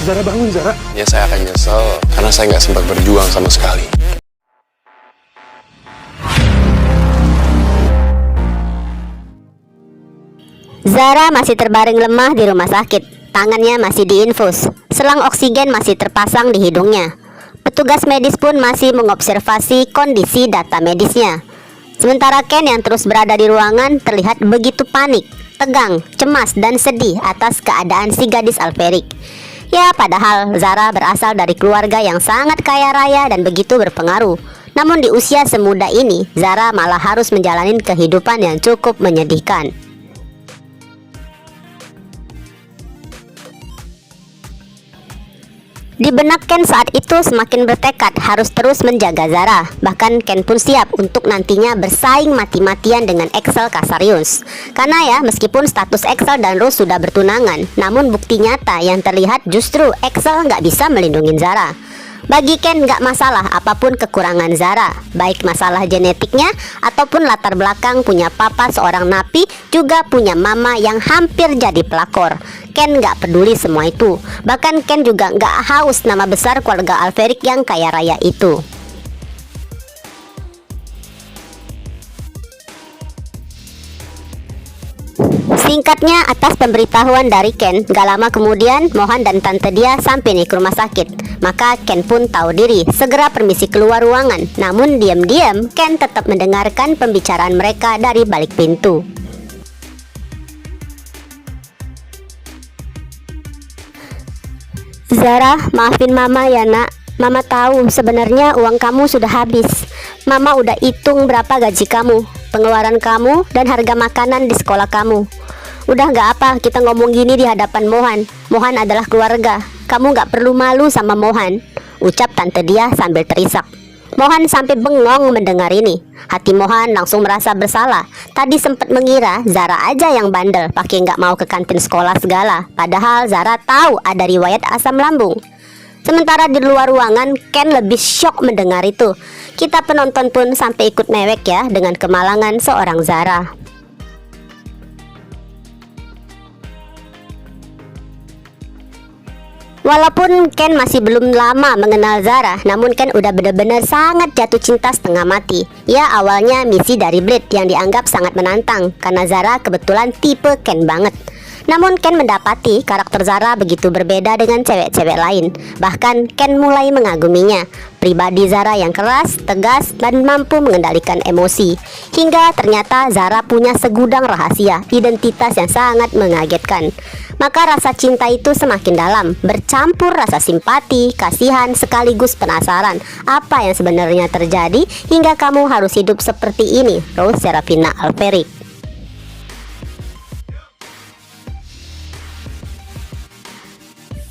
Zara bangun, Zara. Ya saya akan nyesel karena saya nggak sempat berjuang sama sekali. Zara masih terbaring lemah di rumah sakit. Tangannya masih diinfus. Selang oksigen masih terpasang di hidungnya. Petugas medis pun masih mengobservasi kondisi data medisnya. Sementara Ken yang terus berada di ruangan terlihat begitu panik, tegang, cemas, dan sedih atas keadaan si gadis Alperik. Ya, padahal Zara berasal dari keluarga yang sangat kaya raya dan begitu berpengaruh. Namun di usia semuda ini, Zara malah harus menjalani kehidupan yang cukup menyedihkan. Di benak Ken saat itu semakin bertekad harus terus menjaga Zara. Bahkan Ken pun siap untuk nantinya bersaing mati-matian dengan Excel Casarius. Karena ya, meskipun status Excel dan Rose sudah bertunangan, namun bukti nyata yang terlihat justru Excel nggak bisa melindungi Zara. Bagi Ken nggak masalah apapun kekurangan Zara, baik masalah genetiknya ataupun latar belakang punya papa seorang napi, juga punya mama yang hampir jadi pelakor. Ken nggak peduli semua itu. Bahkan Ken juga nggak haus nama besar keluarga Alperik yang kaya raya itu. Singkatnya, atas pemberitahuan dari Ken, gak lama kemudian Mohan dan tante dia sampai nih ke rumah sakit. Maka Ken pun tahu diri, segera permisi keluar ruangan. Namun diam-diam Ken tetap mendengarkan pembicaraan mereka dari balik pintu. Zara, maafin mama ya nak. Mama tahu sebenarnya uang kamu sudah habis. Mama udah hitung berapa gaji kamu, pengeluaran kamu, dan harga makanan di sekolah kamu. Udah gak apa kita ngomong gini di hadapan Mohan. Mohan adalah keluarga. Kamu gak perlu malu sama Mohan, ucap tante dia sambil terisak. Mohan sampai bengong mendengar ini. Hati Mohan langsung merasa bersalah. Tadi sempat mengira Zara aja yang bandel, pakai gak mau ke kantin sekolah segala. Padahal Zara tahu ada riwayat asam lambung. Sementara di luar ruangan, Ken lebih syok mendengar itu. Kita penonton pun sampai ikut mewek ya dengan kemalangan seorang Zara. Walaupun Ken masih belum lama mengenal Zara, namun Ken udah benar-benar sangat jatuh cinta setengah mati. Ya, awalnya misi dari Blade yang dianggap sangat menantang karena Zara kebetulan tipe Ken banget. Namun Ken mendapati karakter Zara begitu berbeda dengan cewek-cewek lain. Bahkan Ken mulai mengaguminya. Pribadi Zara yang keras, tegas, dan mampu mengendalikan emosi. Hingga ternyata Zara punya segudang rahasia, identitas yang sangat mengagetkan. Maka rasa cinta itu semakin dalam, bercampur rasa simpati, kasihan, sekaligus penasaran apa yang sebenarnya terjadi hingga kamu harus hidup seperti ini, Rose Serafina Alperik.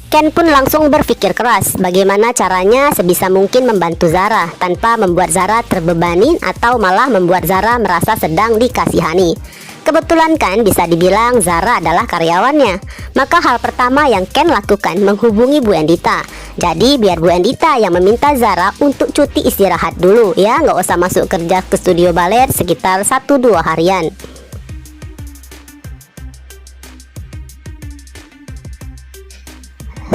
Ken pun langsung berpikir keras bagaimana caranya sebisa mungkin membantu Zara tanpa membuat Zara terbebani atau malah membuat Zara merasa sedang dikasihani. Kebetulan kan bisa dibilang Zara adalah karyawannya. Maka hal pertama yang Ken lakukan menghubungi Bu Endita. Jadi biar Bu Endita yang meminta Zara untuk cuti istirahat dulu ya, nggak usah masuk kerja ke studio balet sekitar 1-2 harian.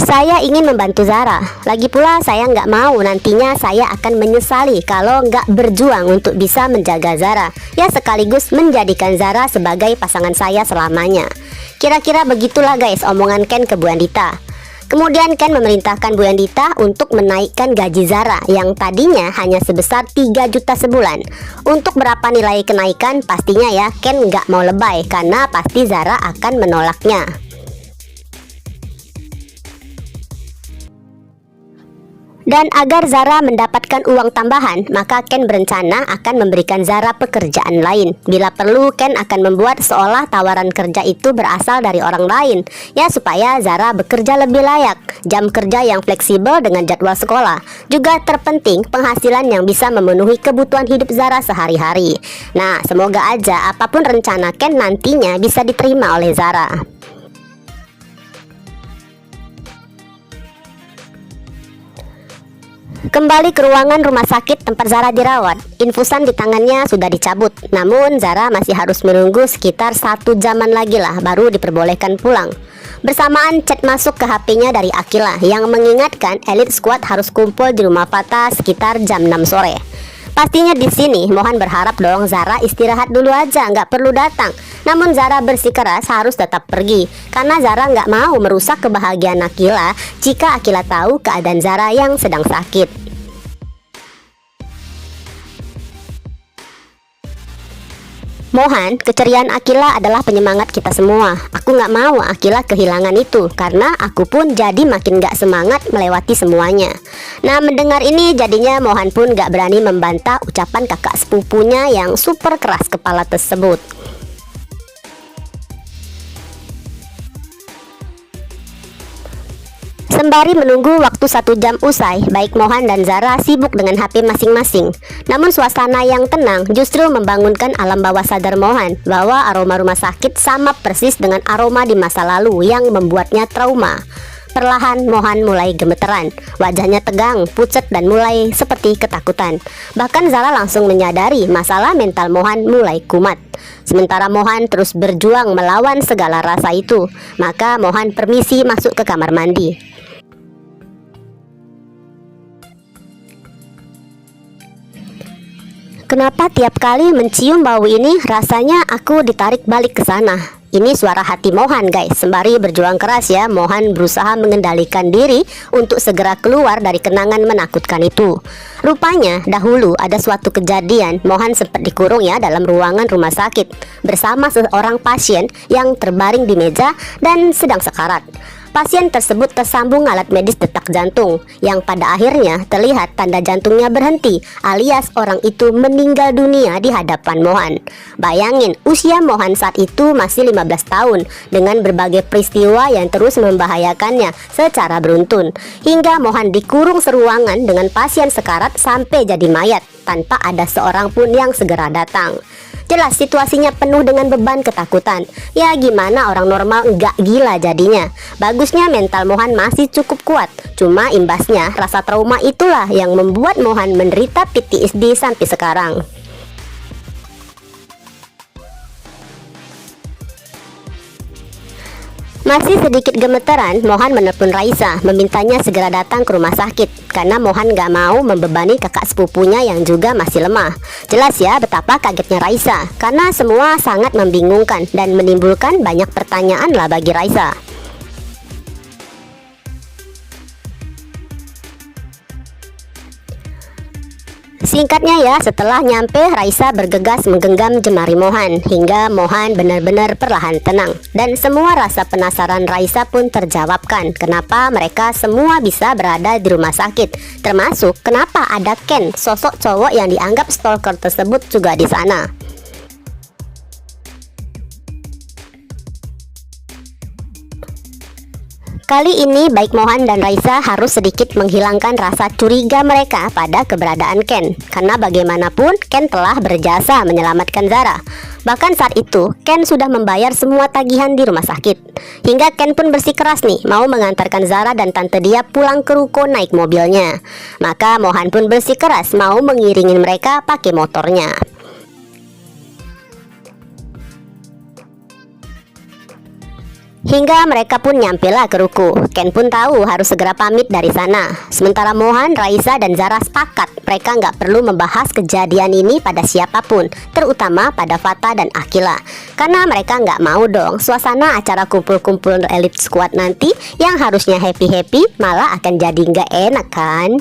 Saya ingin membantu Zara. Lagi pula saya nggak mau nantinya saya akan menyesali kalau nggak berjuang untuk bisa menjaga Zara. Ya, sekaligus menjadikan Zara sebagai pasangan saya selamanya. Kira-kira begitulah guys omongan Ken ke Bu Endita. Kemudian Ken memerintahkan Bu Endita untuk menaikkan gaji Zara yang tadinya hanya sebesar 3 juta sebulan. Untuk berapa nilai kenaikan pastinya ya Ken nggak mau lebay karena pasti Zara akan menolaknya. Dan agar Zara mendapatkan uang tambahan, maka Ken berencana akan memberikan Zara pekerjaan lain. Bila perlu, Ken akan membuat seolah tawaran kerja itu berasal dari orang lain. Ya, supaya Zara bekerja lebih layak. Jam kerja yang fleksibel dengan jadwal sekolah. Juga terpenting, penghasilan yang bisa memenuhi kebutuhan hidup Zara sehari-hari. Nah, semoga aja apapun rencana Ken nantinya bisa diterima oleh Zara. Kembali ke ruangan rumah sakit tempat Zara dirawat. Infusan di tangannya sudah dicabut. Namun Zara masih harus menunggu sekitar 1 jaman lagi lah baru diperbolehkan pulang. Bersamaan chat masuk ke HP-nya dari Akila yang mengingatkan Elite Squad harus kumpul di rumah Fata sekitar jam 6 sore. Pastinya di sini Mohan berharap dong Zara istirahat dulu aja, nggak perlu datang. Namun Zara bersikeras harus tetap pergi karena Zara nggak mau merusak kebahagiaan Akila jika Akila tahu keadaan Zara yang sedang sakit. Mohan, keceriaan Akila adalah penyemangat kita semua. Aku nggak mau Akila kehilangan itu karena aku pun jadi makin nggak semangat melewati semuanya. Nah, mendengar ini jadinya Mohan pun nggak berani membantah ucapan kakak sepupunya yang super keras kepala tersebut. Sembari menunggu waktu 1 jam usai, baik Mohan dan Zara sibuk dengan HP masing-masing. Namun suasana yang tenang justru membangunkan alam bawah sadar Mohan bahwa aroma rumah sakit sama persis dengan aroma di masa lalu yang membuatnya trauma. Perlahan Mohan mulai gemeteran, wajahnya tegang, pucat dan mulai seperti ketakutan. Bahkan Zara langsung menyadari masalah mental Mohan mulai kumat. Sementara Mohan terus berjuang melawan segala rasa itu, maka Mohan permisi masuk ke kamar mandi. Kenapa tiap kali mencium bau ini rasanya aku ditarik balik ke sana? Ini suara hati Mohan guys. Sembari berjuang keras ya, Mohan berusaha mengendalikan diri untuk segera keluar dari kenangan menakutkan itu. Rupanya dahulu ada suatu kejadian Mohan sempat dikurung ya dalam ruangan rumah sakit bersama seorang pasien yang terbaring di meja dan sedang sekarat. Pasien tersebut tersambung alat medis detak jantung yang pada akhirnya terlihat tanda jantungnya berhenti, alias orang itu meninggal dunia di hadapan Mohan. Bayangin, usia Mohan saat itu masih 15 tahun dengan berbagai peristiwa yang terus membahayakannya secara beruntun, hingga Mohan dikurung seruangan dengan pasien sekarat sampai jadi mayat tanpa ada seorang pun yang segera datang. Jelas situasinya penuh dengan beban ketakutan. Ya gimana orang normal nggak gila jadinya. Bagusnya mental Mohan masih cukup kuat. Cuma imbasnya rasa trauma itulah yang membuat Mohan menderita PTSD sampai sekarang. Masih sedikit gemeteran, Mohan menelpon Raisa, memintanya segera datang ke rumah sakit karena Mohan gak mau membebani kakak sepupunya yang juga masih lemah. Jelas ya betapa kagetnya Raisa, karena semua sangat membingungkan dan menimbulkan banyak pertanyaan lah bagi Raisa. Singkatnya ya, setelah nyampe Raisa bergegas menggenggam jemari Mohan hingga Mohan benar-benar perlahan tenang. Dan semua rasa penasaran Raisa pun terjawabkan kenapa mereka semua bisa berada di rumah sakit. Termasuk kenapa ada Ken, sosok cowok yang dianggap stalker tersebut juga di sana. Kali ini baik Mohan dan Raisa harus sedikit menghilangkan rasa curiga mereka pada keberadaan Ken. Karena bagaimanapun Ken telah berjasa menyelamatkan Zara. Bahkan saat itu Ken sudah membayar semua tagihan di rumah sakit. Hingga Ken pun bersikeras nih mau mengantarkan Zara dan tante dia pulang ke ruko naik mobilnya. Maka Mohan pun bersikeras mau mengiringin mereka pakai motornya. Hingga mereka pun nyampelah ke ruko. Ken pun tahu harus segera pamit dari sana. Sementara Mohan, Raisa dan Zara sepakat mereka nggak perlu membahas kejadian ini pada siapapun, terutama pada Fata dan Akila. Karena mereka nggak mau dong suasana acara kumpul-kumpul Elite Squad nanti yang harusnya happy-happy malah akan jadi nggak enak kan.